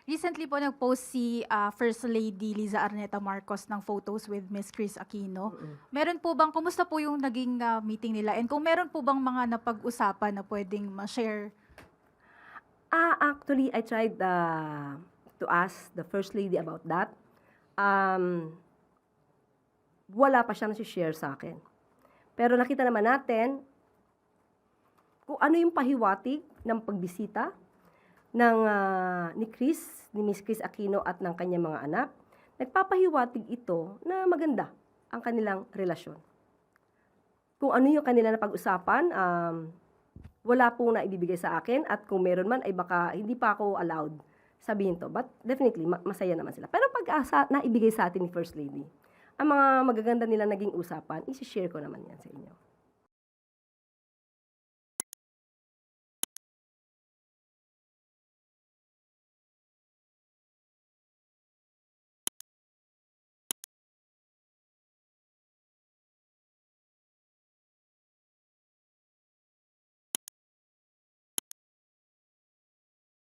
Recently po nag-post si First Lady Liza Araneta Marcos ng photos with Miss Chris Aquino. Meron po bang, kumusta po yung naging meeting nila? And kung meron po bang mga napag-usapan na pwedeng ma-share? Actually, I tried to ask the First Lady about that. Wala pa siyang nasi-share sa akin. Pero nakita naman natin kung ano yung pahiwatig ng pagbisita ni Miss Chris Aquino at ng kanyang mga anak. Nagpapahiwatig ito na maganda ang kanilang relasyon. Kung ano yung kanilang napag-usapan, wala pong naibibigay sa akin, at kung meron man ay baka hindi pa ako allowed sabihin to. But definitely, masaya naman sila. Pero pag naibigay sa atin ni First Lady, ang mga magaganda nila naging usapan, isi-share ko naman yan sa inyo.